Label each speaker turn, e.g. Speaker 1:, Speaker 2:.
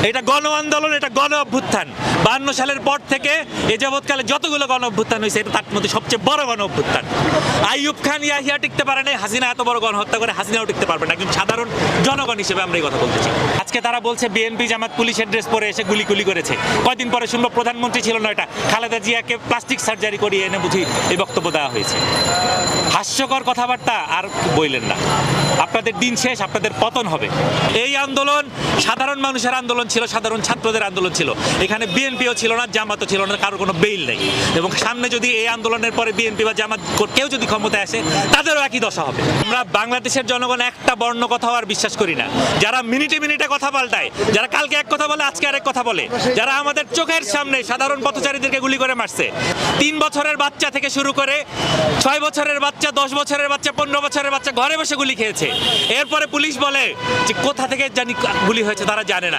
Speaker 1: এটা গণ আন্দোলন, এটা গণ অভ্যুত্থান। 52 সালের পর থেকে এ যাবৎকালে যতগুলো গণ অভ্যুত্থান হয়েছে, এটা তার মধ্যে সবচেয়ে বড় গণ অভ্যুত্থান। আইয়ুব খান ইয়াহিয়া টিকতে পারে নাই, হাসিনা এত বড় গণহত্যা করে হাসিনাও টিকতে পারবে না। একজন সাধারণ জনগণ হিসেবে আমরা এই কথা বলতেছি। আজকে তারা বলছে বিএনপি জামাত পুলিশের ড্রেস পরে এসে গুলি করেছে। কয়দিন পরে শুনবো প্রধানমন্ত্রী ছিল না, এটা খালেদা জিয়াকে প্লাস্টিক সার্জারি করিয়ে এনে বুঝি এই বক্তব্য দেওয়া হয়েছে। হাস্যকর কথাবার্তা আর বইলেন না। আপনাদের দিন শেষ, আপনাদের পতন হবে। এই আন্দোলন সাধারণ মানুষের আন্দোলন ছিল, সাধারণ ছাত্রদের আন্দোলন ছিল। এখানে বিএনপিও ছিল না, জামাতও ছিল না, কারোর কোনো বেইল নেই। এবং সামনে যদি এই আন্দোলনের পরে বিএনপি বা জামাত কেউ যদি ক্ষমতায় আসে, তাদেরও একই দশা হবে। আমরা বাংলাদেশের জনগণ একটা বর্ণ কথাও আর বিশ্বাস করি না। যারা মিনিটে মিনিটে কথা পাল্টায়, যারা কালকে এক কথা বলে আজকে আরেক কথা বলে, যারা আমাদের চোখের সামনে সাধারণ পথচারীদেরকে গুলি করে মারছে, 3 বছরের বাচ্চা থেকে শুরু করে 6 বছরের বাচ্চা, 10 বছরের বাচ্চা, 15 বছরের বাচ্চা ঘরে বসে গুলি খেয়েছে। এরপরে পুলিশ বলে যে কোথা থেকে জানি গুলি হয়েছে, তারা জানে না।